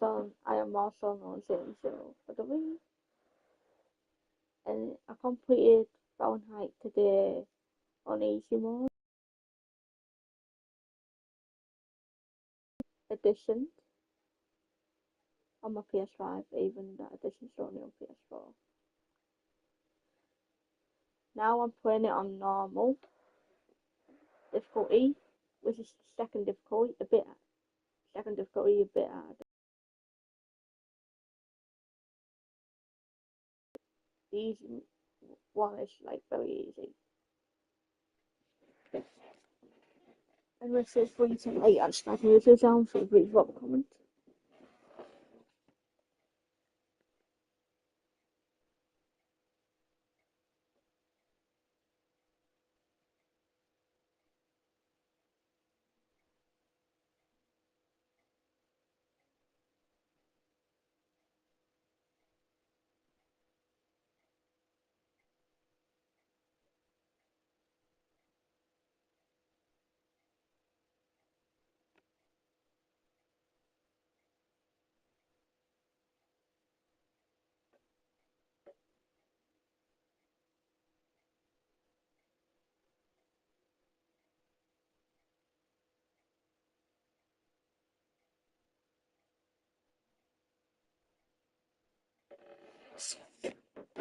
I am also on Saints Row for the Wii, and I completed Fahrenheit today on easy mode edition on my PS5, even that edition's only on PS4. Now I'm playing it on normal difficulty, which is second difficulty a bit harder. The easy one is like very easy. And this is 3 to 8 and start music sound, so please drop a comment.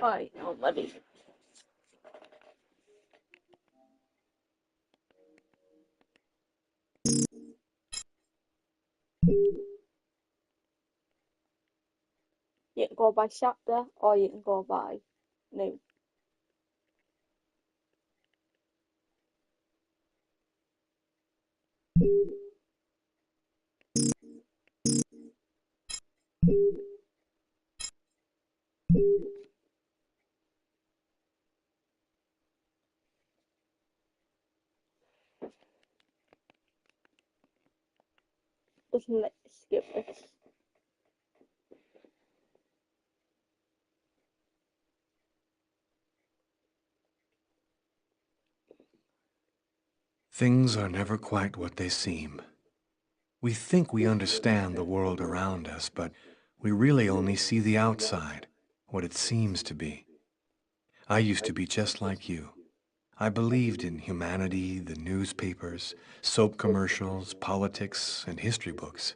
Alright, I'm ready. You can go by chapter or you can go by new. Just skip this. Things are never quite what they seem. We think we understand the world around us, but we really only see the outside, what it seems to be. I used to be just like you. I believed in humanity, the newspapers, soap commercials, politics, and history books.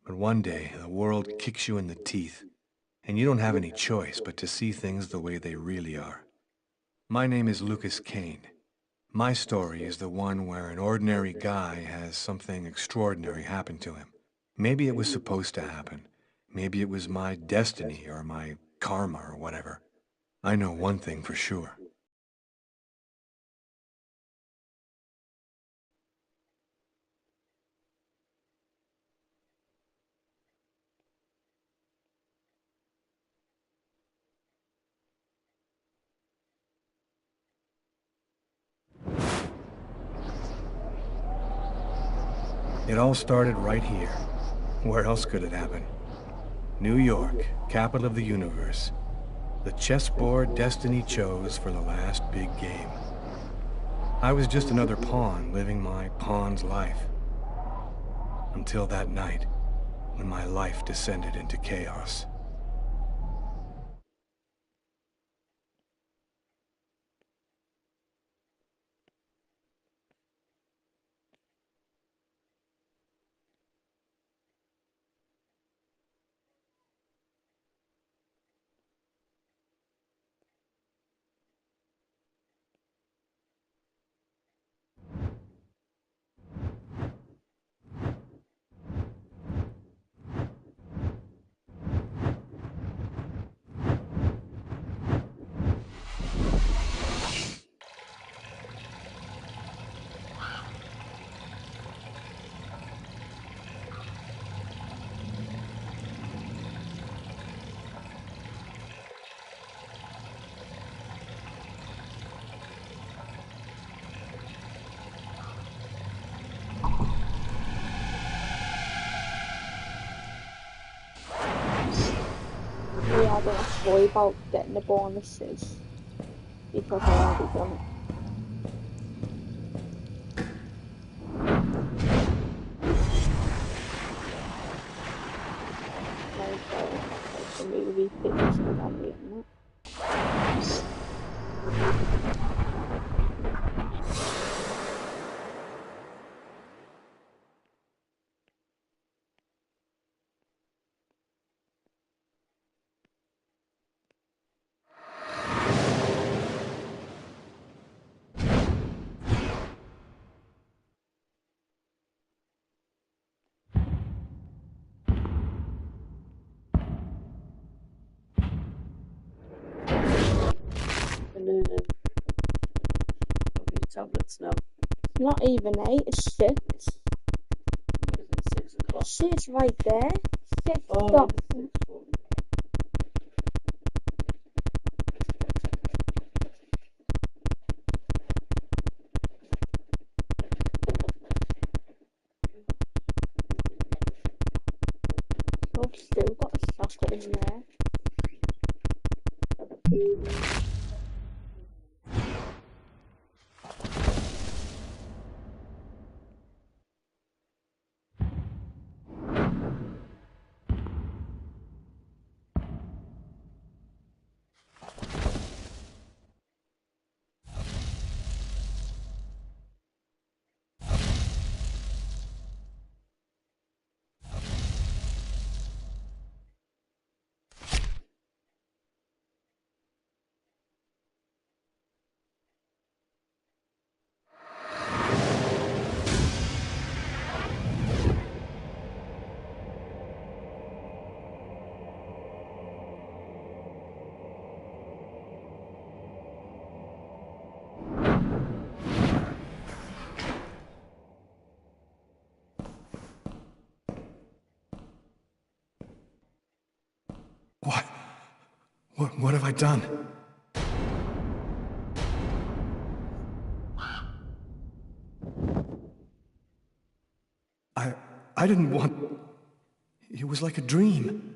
But one day, the world kicks you in the teeth, and you don't have any choice but to see things the way they really are. My name is Lucas Kane. My story is the one where an ordinary guy has something extraordinary happen to him. Maybe it was supposed to happen. Maybe it was my destiny or my karma or whatever. I know one thing for sure. It all started right here. Where else could it happen? New York, capital of the universe. The chessboard destiny chose for the last big game. I was just another pawn living my pawn's life. Until that night, when my life descended into chaos. Yeah, I don't have to worry about getting the bonuses because I already done it. like the movie pictures and family and that. And tablets now. It's not even 8, it's 6. Isn't it 6 o'clock? See, it's right there. 6 Oh, o'clock. it's 6:40. I've still got a socket in there. What have I done? I didn't want... It was like a dream.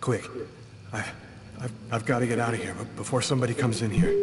Quick. I've got to get out of here before somebody comes in here.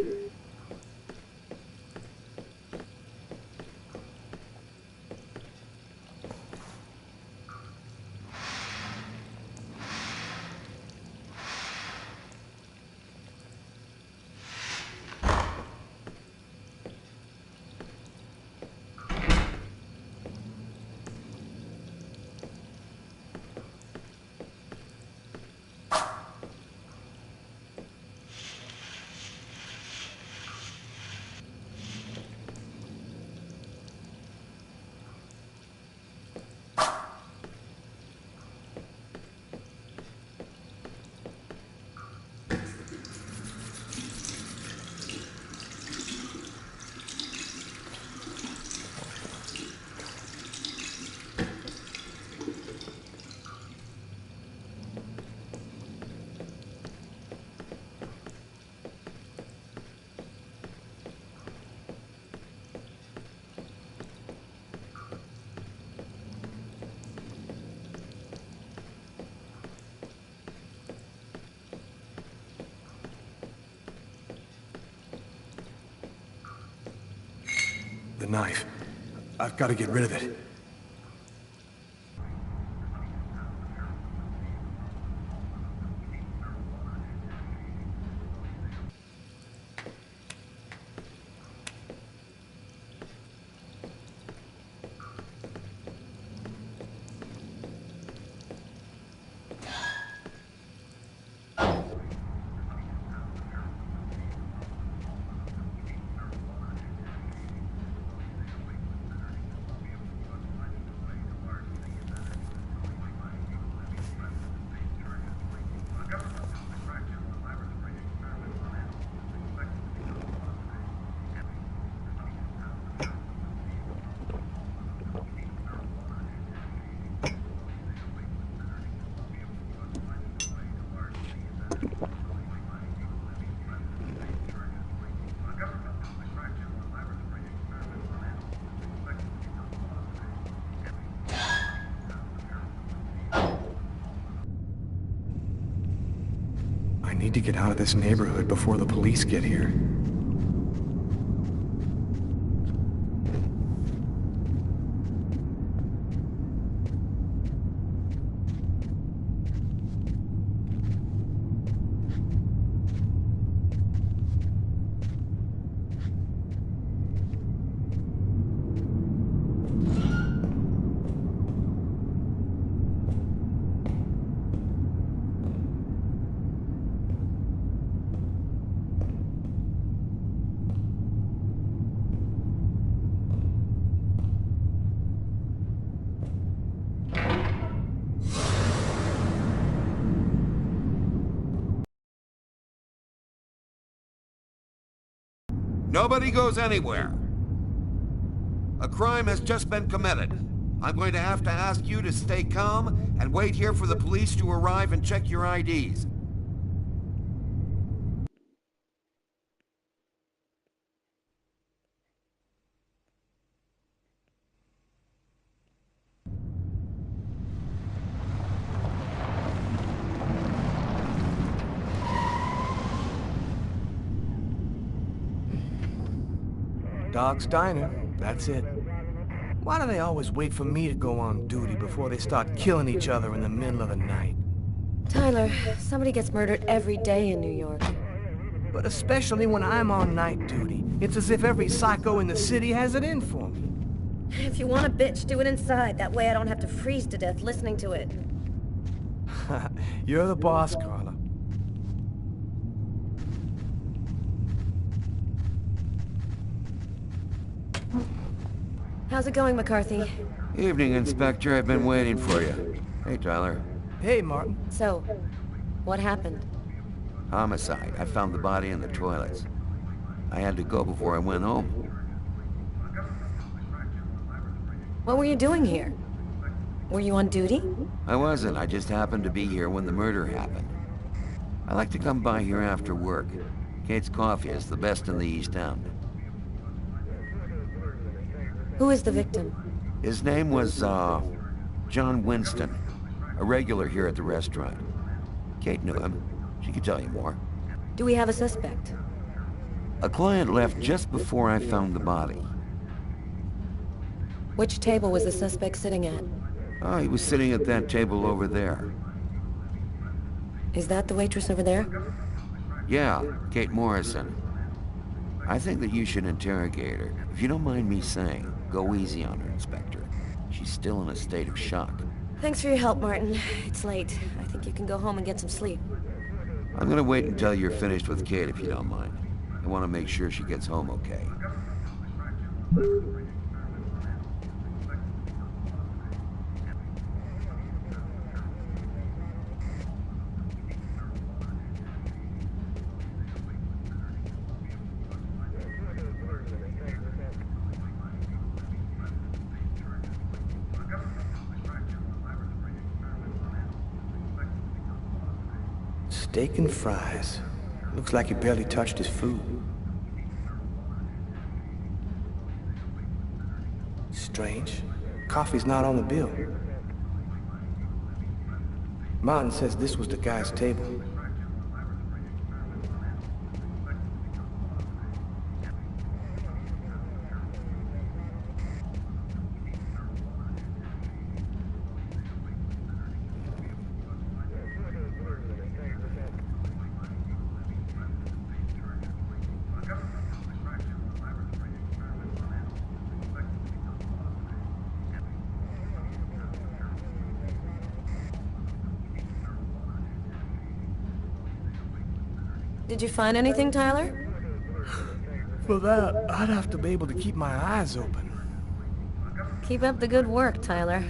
The knife. I've got to get rid of it. need to get out of this neighborhood before the police get here. Nobody goes anywhere. A crime has just been committed. I'm going to have to ask you to stay calm and wait here for the police to arrive and check your IDs. Dog's Diner, that's it. Why do they always wait for me to go on duty before they start killing each other in the middle of the night? Tyler, somebody gets murdered every day in New York. But especially when I'm on night duty. It's as if every psycho in the city has it in for me. If you want a bitch, do it inside. That way I don't have to freeze to death listening to it. You're the boss, Carla. How's it going, McCarthy? Evening, Inspector. I've been waiting for you. Hey, Tyler. Hey, Martin. So, what happened? Homicide. I found the body in the toilets. I had to go before I went home. What were you doing here? Were you on duty? I wasn't. I just happened to be here when the murder happened. I like to come by here after work. Kate's Coffee is the best in the East End. Who is the victim? His name was, John Winston. A regular here at the restaurant. Kate knew him. She could tell you more. Do we have a suspect? A client left just before I found the body. Which table was the suspect sitting at? Oh, he was sitting at that table over there. Is that the waitress over there? Yeah, Kate Morrison. I think that you should interrogate her. If you don't mind me saying, go easy on her, Inspector. She's still in a state of shock. Thanks for your help, Martin. It's late. I think you can go home and get some sleep. I'm gonna wait until you're finished with Kate, if you don't mind. I want to make sure she gets home okay. Steak and fries. Looks like he barely touched his food. Strange. Coffee's not on the bill. Martin says this was the guy's table. Did you find anything, Tyler? For that, I'd have to be able to keep my eyes open. Keep up the good work, Tyler.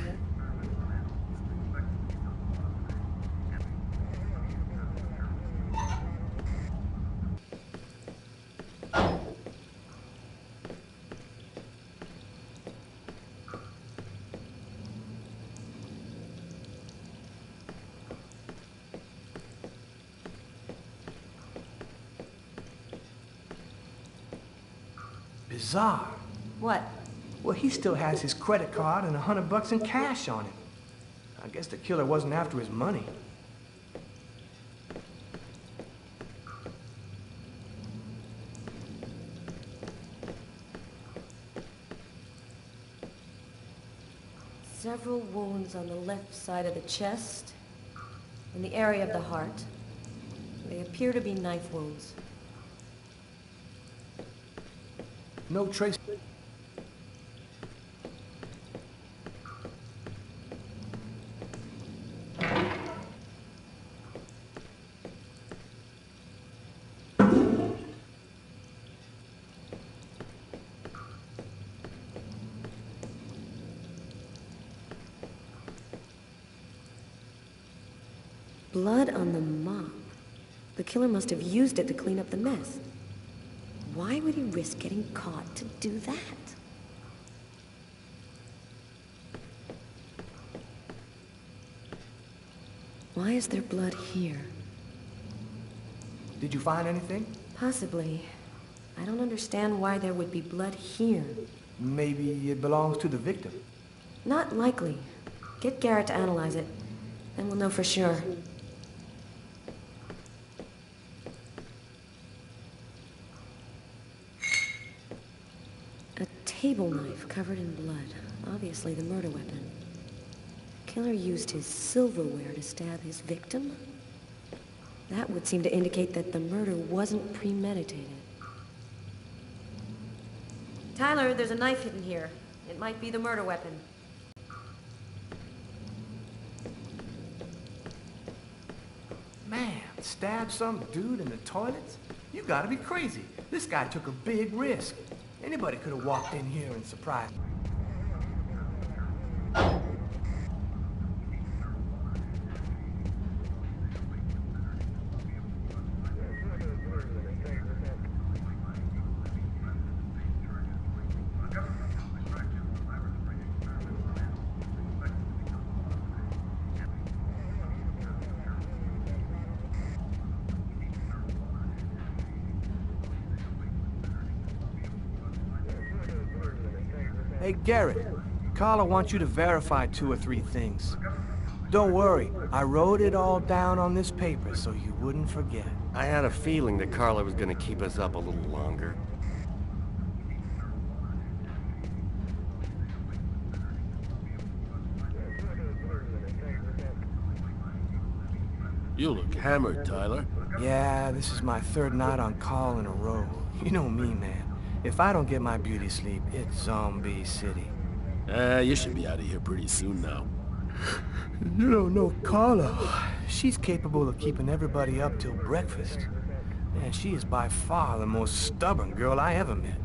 Bizarre. What? Well, he still has his credit card and $100 in cash on him. I guess the killer wasn't after his money. Several wounds on the left side of the chest, in the area of the heart. They appear to be knife wounds. No trace. Blood on the mop. The killer must have used it to clean up the mess. Why would he risk getting caught to do that? Why is there blood here? Did you find anything? Possibly. I don't understand why there would be blood here. Maybe it belongs to the victim. Not likely. Get Garrett to analyze it, then we'll know for sure. A table knife covered in blood. Obviously the murder weapon. Killer used his silverware to stab his victim? That would seem to indicate that the murder wasn't premeditated. Tyler, there's a knife hidden here. It might be the murder weapon. Man, stab some dude in the toilets? You gotta be crazy. This guy took a big risk. Anybody could have walked in here and surprised me. Hey, Garrett. Carla wants you to verify 2 or 3 things. Don't worry, I wrote it all down on this paper so you wouldn't forget. I had a feeling that Carla was gonna keep us up a little longer. You look hammered, Tyler. Yeah, this is my 3rd night on call in a row. You know me, man. If I don't get my beauty sleep, it's Zombie City. You should be out of here pretty soon now. You don't know Carla. She's capable of keeping everybody up till breakfast. And she is by far the most stubborn girl I ever met.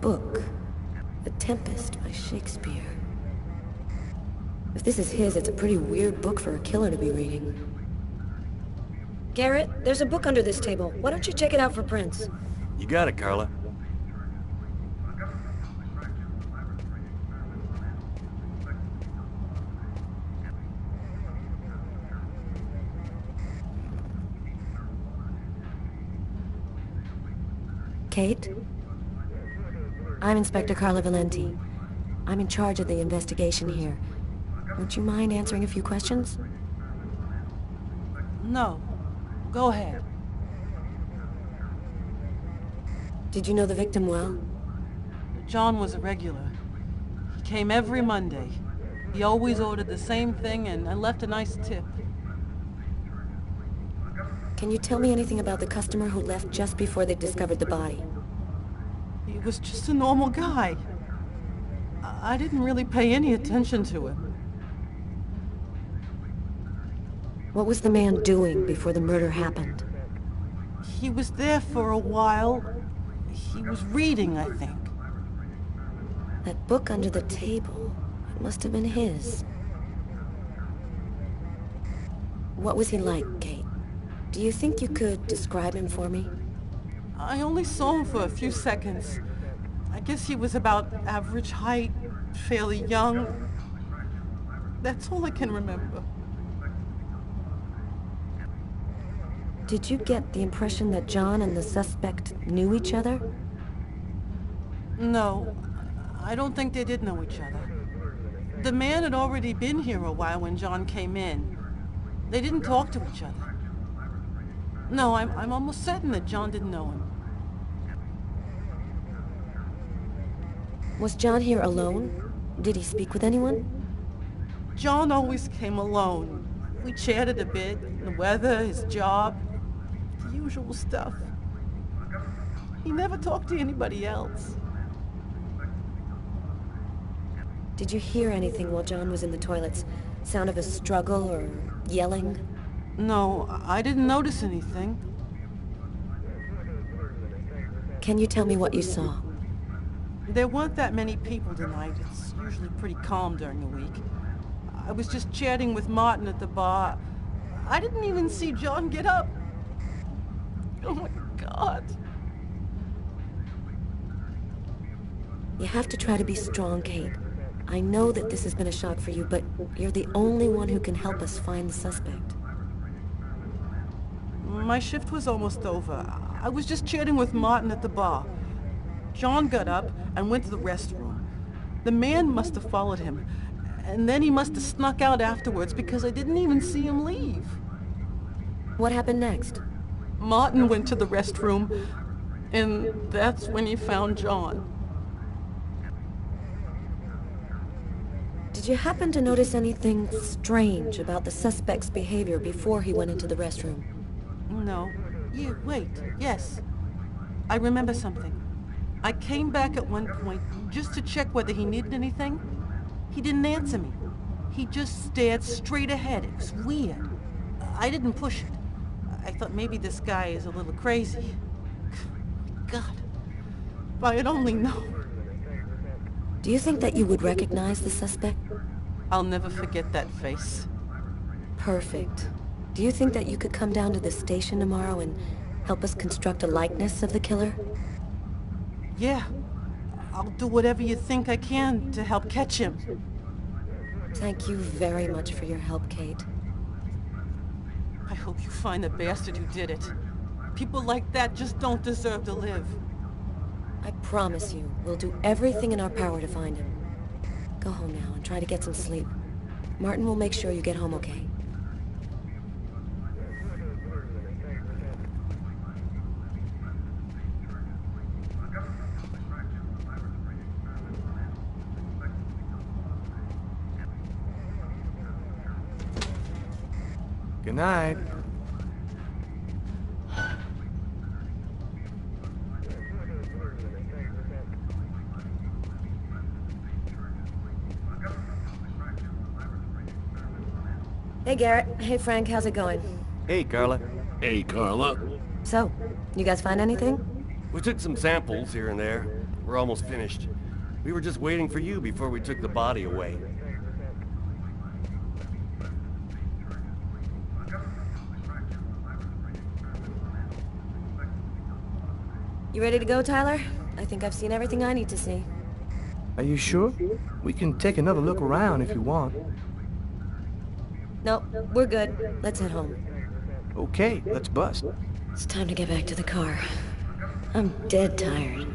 Book. The Tempest by Shakespeare. If this is his, it's a pretty weird book for a killer to be reading. Garrett, there's a book under this table. Why don't you check it out for prints? You got it, Carla. Kate? I'm Inspector Carla Valenti. I'm in charge of the investigation here. Would you mind answering a few questions? No. Go ahead. Did you know the victim well? John was a regular. He came every Monday. He always ordered the same thing and left a nice tip. Can you tell me anything about the customer who left just before they discovered the body? He was just a normal guy. I didn't really pay any attention to him. What was the man doing before the murder happened? He was there for a while. He was reading, I think. That book under the table, it must have been his. What was he like, Kate? Do you think you could describe him for me? I only saw him for a few seconds. I guess he was about average height, fairly young. That's all I can remember. Did you get the impression that John and the suspect knew each other? No, I don't think they did know each other. The man had already been here a while when John came in. They didn't talk to each other. No, I'm almost certain that John didn't know him. Was John here alone? Did he speak with anyone? John always came alone. We chatted a bit, the weather, his job, the usual stuff. He never talked to anybody else. Did you hear anything while John was in the toilets? Sound of a struggle or yelling? No, I didn't notice anything. Can you tell me what you saw? There weren't that many people tonight. It's usually pretty calm during the week. I was just chatting with Martin at the bar. I didn't even see John get up. Oh my God. You have to try to be strong, Kate. I know that this has been a shock for you, but you're the only one who can help us find the suspect. My shift was almost over. I was just chatting with Martin at the bar. John got up and went to the restroom. The man must have followed him, and then he must have snuck out afterwards because I didn't even see him leave. What happened next? Martin went to the restroom, and that's when he found John. Did you happen to notice anything strange about the suspect's behavior before he went into the restroom? No. Wait. Yes. I remember something. I came back at one point just to check whether he needed anything. He didn't answer me. He just stared straight ahead. It was weird. I didn't push it. I thought maybe this guy is a little crazy. God. If I had only known. Do you think that you would recognize the suspect? I'll never forget that face. Perfect. Do you think that you could come down to the station tomorrow and help us construct a likeness of the killer? Yeah. I'll do whatever you think I can to help catch him. Thank you very much for your help, Kate. I hope you find the bastard who did it. People like that just don't deserve to live. I promise you, we'll do everything in our power to find him. Go home now and try to get some sleep. Martin will make sure you get home okay. Good night. Hey, Garrett. Hey, Frank. How's it going? Hey, Carla. Hey, Carla. So, you guys find anything? We took some samples here and there. We're almost finished. We were just waiting for you before we took the body away. You ready to go, Tyler? I think I've seen everything I need to see. Are you sure? We can take another look around if you want. Nope, we're good. Let's head home. Okay, let's bust. It's time to get back to the car. I'm dead tired.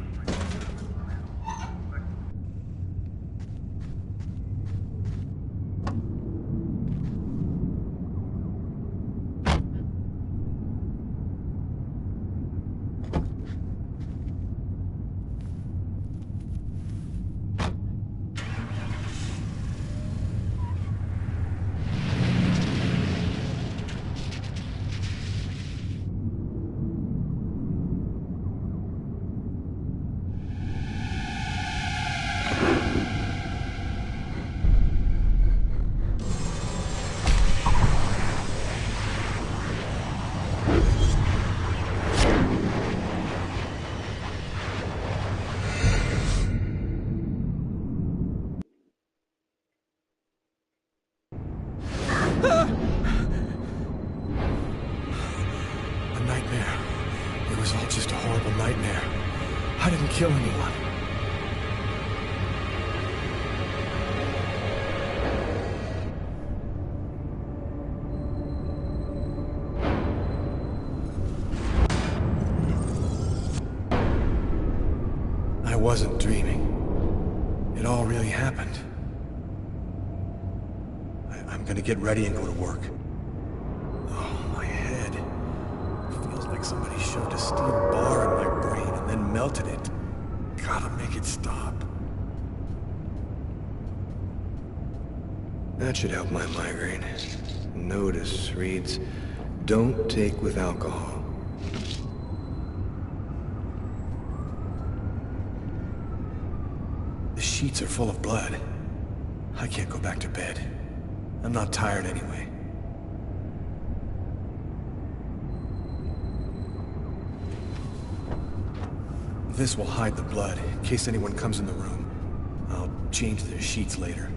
nightmare. I didn't kill anyone. I wasn't dreaming. It all really happened. I'm gonna get ready and go to work. Oh, my head. Feels like somebody shoved a steel bar in my brain and then melted it. Gotta make it stop. That should help my migraine. Notice reads, "Don't take with alcohol." The sheets are full of blood. I can't go back to bed. I'm not tired anyway. This will hide the blood, in case anyone comes in the room. I'll change the sheets later.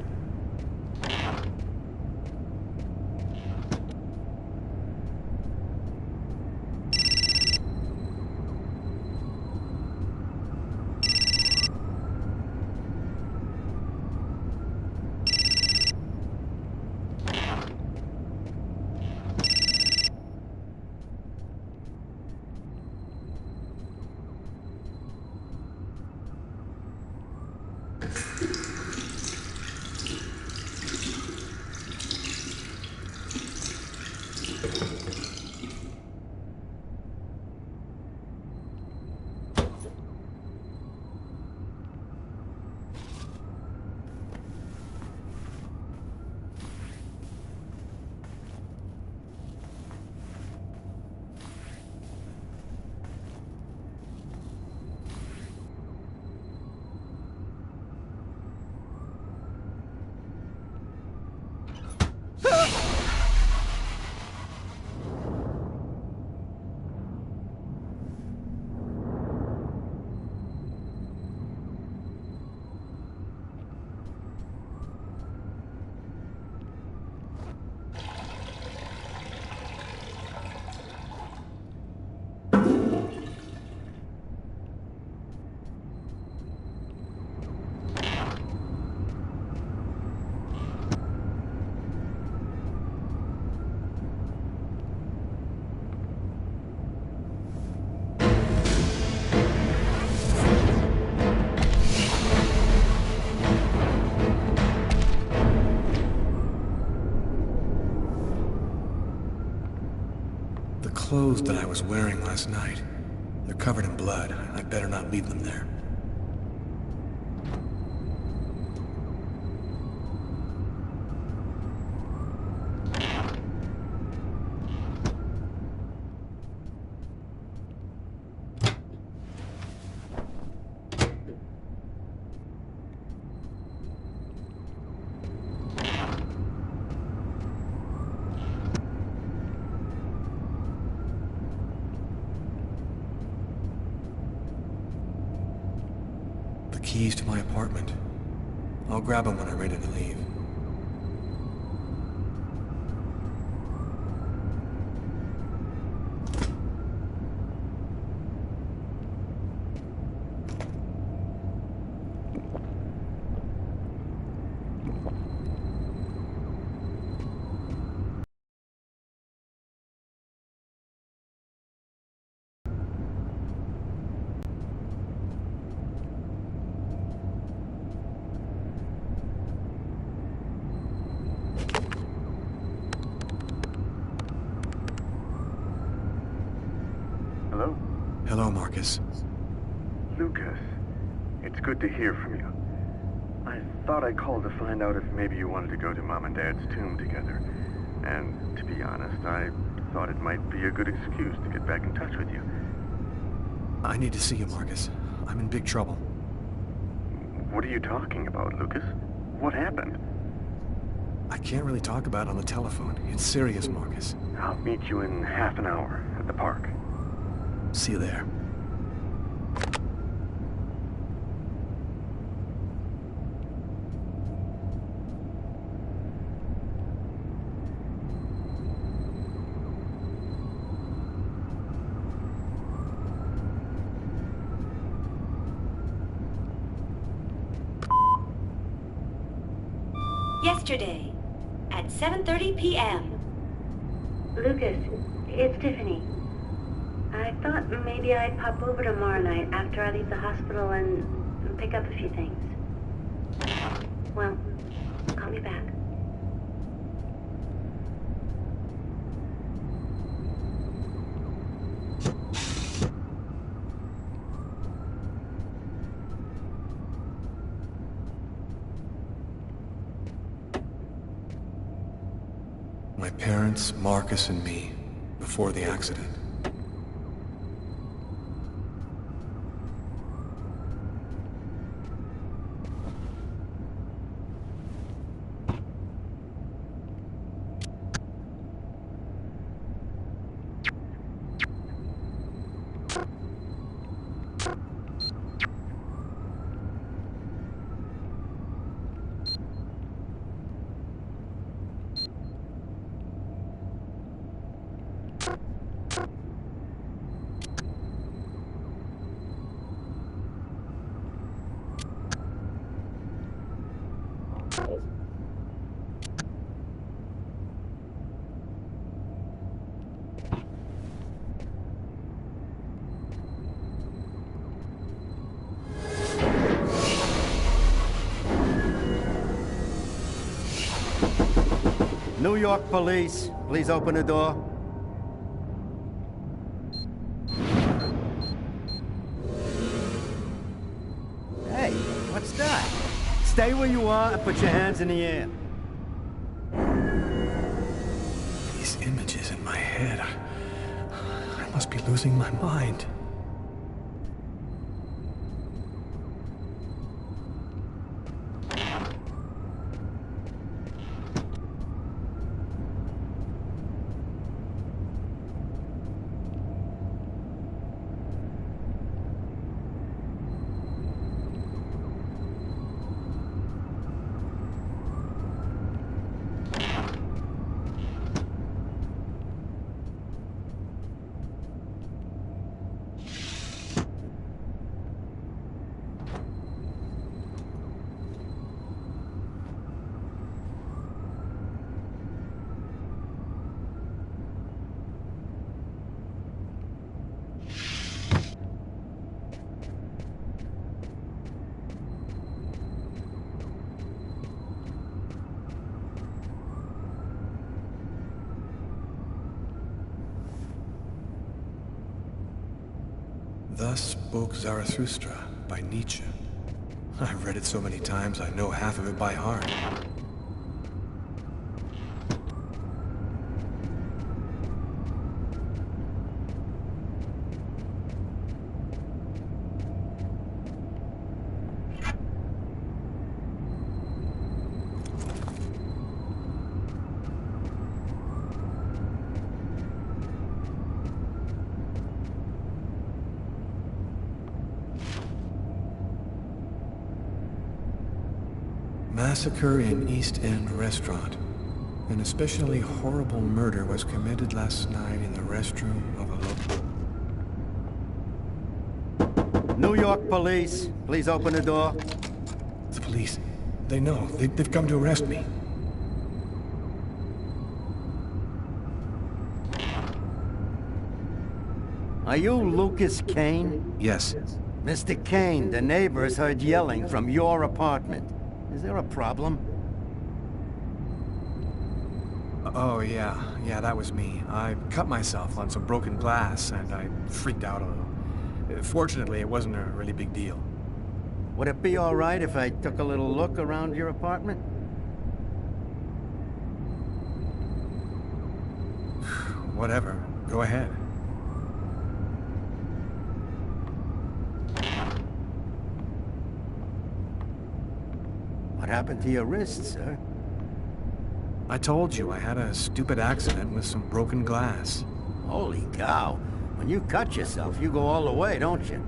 The clothes that I was wearing last night. They're covered in blood. I'd better not leave them there. Keys to my apartment. I'll grab them when I'm ready to leave. Hello? Hello, Marcus. Lucas, it's good to hear from you. I thought I'd call to find out if maybe you wanted to go to Mom and Dad's tomb together. And to be honest, I thought it might be a good excuse to get back in touch with you. I need to see you, Marcus. I'm in big trouble. What are you talking about, Lucas? What happened? I can't really talk about it on the telephone. It's serious, Marcus. I'll meet you in half an hour at the park. See you there. Yesterday, at 7:30 p.m. Lucas, it's Tiffany. I thought maybe I'd pop over tomorrow night after I leave the hospital and pick up a few things. Well, call me back. My parents, Marcus, and me, before the accident. New York police, please open the door. Hey, what's that? Stay where you are and put your hands in the air. These images in my head. I must be losing my mind. Thus spoke Zarathustra by Nietzsche. I've read it so many times I know half of it by heart. Massacre in East End restaurant. An especially horrible murder was committed last night in the restroom of a local... New York police, please open the door. The police. They know. They've come to arrest me. Are you Lucas Kane? Yes. Mr. Kane, the neighbors heard yelling from your apartment. Is there a problem? Oh, yeah, that was me. I cut myself on some broken glass, and I freaked out a little. Fortunately, it wasn't a really big deal. Would it be all right if I took a little look around your apartment? Whatever. Go ahead. What happened to your wrist, sir? I told you I had a stupid accident with some broken glass. Holy cow. When you cut yourself, you go all the way, don't you?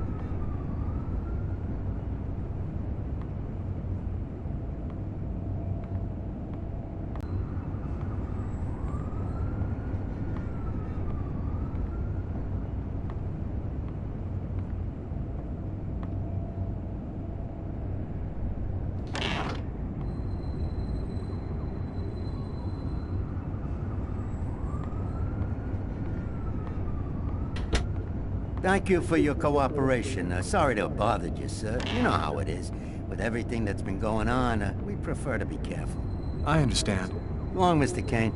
Thank you for your cooperation. Sorry to have bothered you, sir. You know how it is. With everything that's been going on, we prefer to be careful. I understand. Go on, Mr. Kane.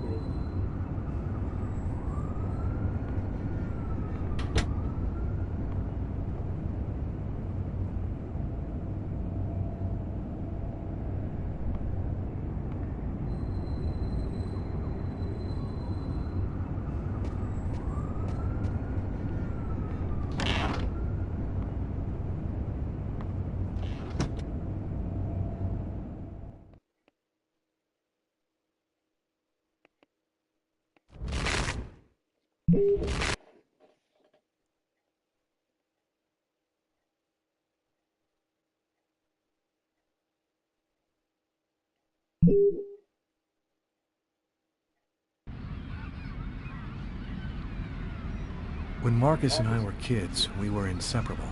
When Marcus and I were kids, we were inseparable.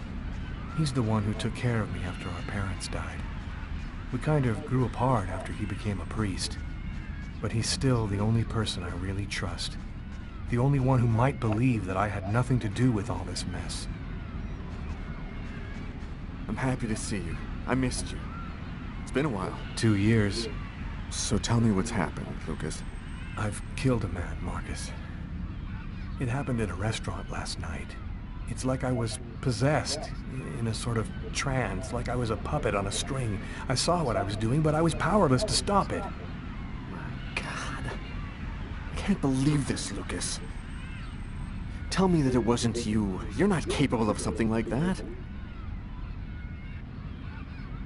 He's the one who took care of me after our parents died. We kind of grew apart after he became a priest. But he's still the only person I really trust. The only one who might believe that I had nothing to do with all this mess. I'm happy to see you. I missed you. It's been a while. 2 years. So tell me what's happened, Lucas. I've killed a man, Marcus. It happened in a restaurant last night. It's like I was possessed, in a sort of trance, like I was a puppet on a string. I saw what I was doing, but I was powerless to stop it. My God. I can't believe this, Lucas. Tell me that it wasn't you. You're not capable of something like that.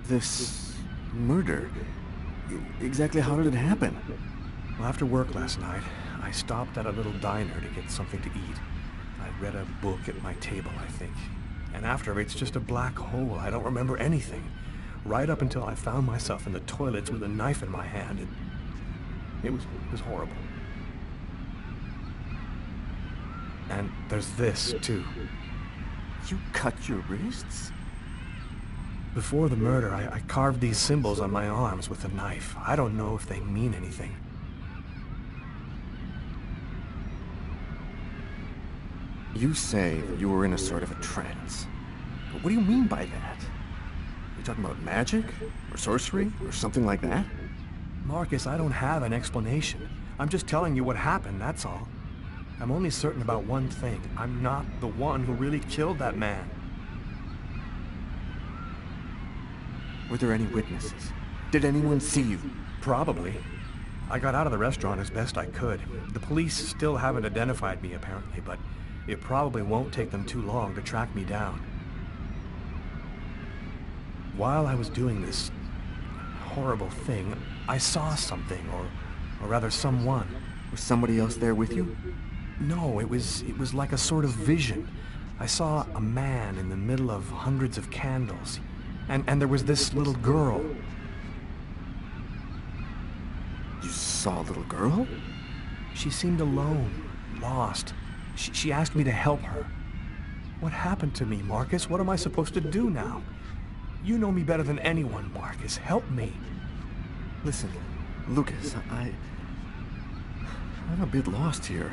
This murder, exactly how did it happen? Well, after work last night, I stopped at a little diner to get something to eat. I read a book at my table, I think. And after, it's just a black hole. I don't remember anything. Right up until I found myself in the toilets with a knife in my hand. It was horrible. And there's this, too. You cut your wrists? Before the murder, I carved these symbols on my arms with a knife. I don't know if they mean anything. You say that you were in a sort of a trance. But what do you mean by that? You talking about magic? Or sorcery? Or something like that? Marcus, I don't have an explanation. I'm just telling you what happened, that's all. I'm only certain about one thing. I'm not the one who really killed that man. Were there any witnesses? Did anyone see you? Probably. I got out of the restaurant as best I could. The police still haven't identified me, apparently, but it probably won't take them too long to track me down. While I was doing this horrible thing, I saw something, or rather someone. Was somebody else there with you? No, it was like a sort of vision. I saw a man in the middle of hundreds of candles, and there was this little girl. You saw a little girl? She seemed alone, lost. She asked me to help her. What happened to me, Marcus? What am I supposed to do now? You know me better than anyone, Marcus. Help me. Listen, Lucas, I'm a bit lost here.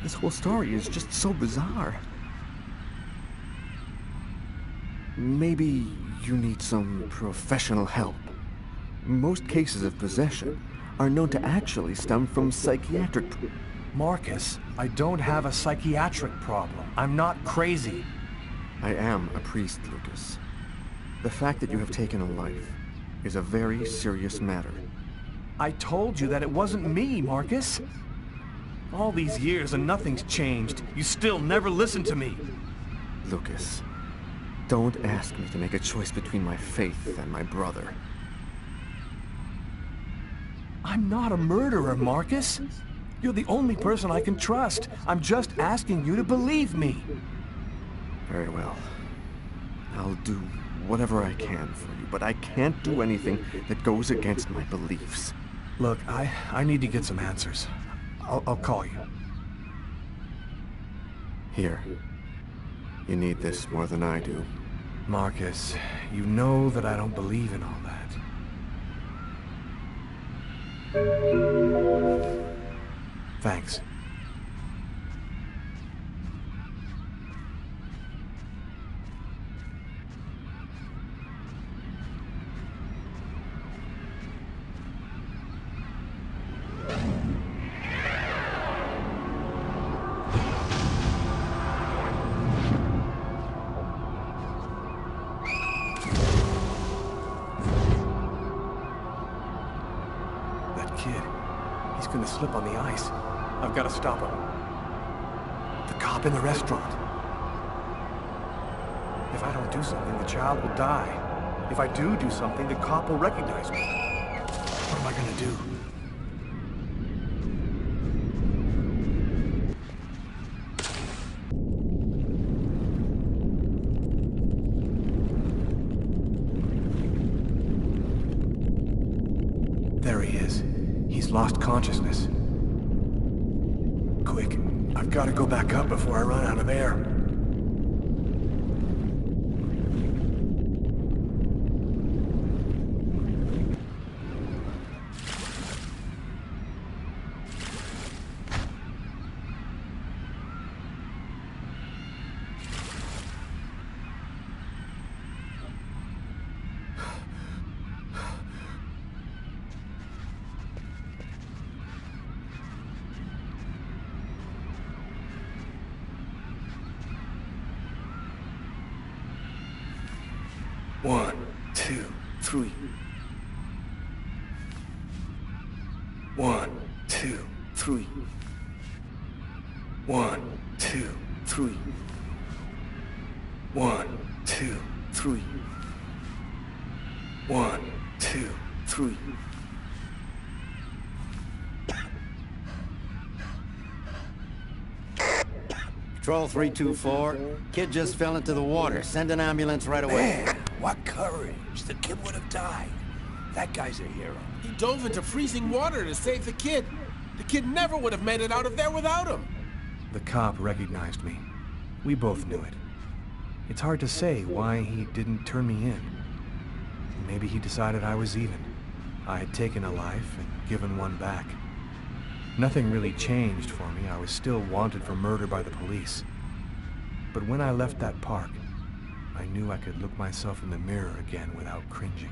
This whole story is just so bizarre. Maybe you need some professional help. Most cases of possession are known to actually stem from psychiatric... Marcus, I don't have a psychiatric problem. I'm not crazy. I am a priest, Lucas. The fact that you have taken a life is a very serious matter. I told you that it wasn't me, Marcus. All these years and nothing's changed. You still never listen to me. Lucas, don't ask me to make a choice between my faith and my brother. I'm not a murderer, Marcus. You're the only person I can trust. I'm just asking you to believe me. Very well. I'll do whatever I can for you, but I can't do anything that goes against my beliefs. Look, I need to get some answers. I'll call you. Here. You need this more than I do. Marcus, you know that I don't believe in all that. Thanks. He's gonna slip on the ice. I've got to stop him. The cop in the restaurant. If I don't do something, the child will die. If I do something, the cop will recognize me. What am I gonna do? There he is. He's lost consciousness. Quick, I've got to go back up before I run out of air. One, two, three. 1, 2, 3. 1, 2, 3. 1, 2, 3. 1, 2, 3. Patrol 324. Kid just fell into the water. Send an ambulance right away. Man, what courage. The kid would have died. That guy's a hero. He dove into freezing water to save the kid. The kid never would have made it out of there without him. The cop recognized me. We both knew it. It's hard to say why he didn't turn me in. Maybe he decided I was even. I had taken a life and given one back. Nothing really changed for me. I was still wanted for murder by the police. But when I left that park, I knew I could look myself in the mirror again without cringing.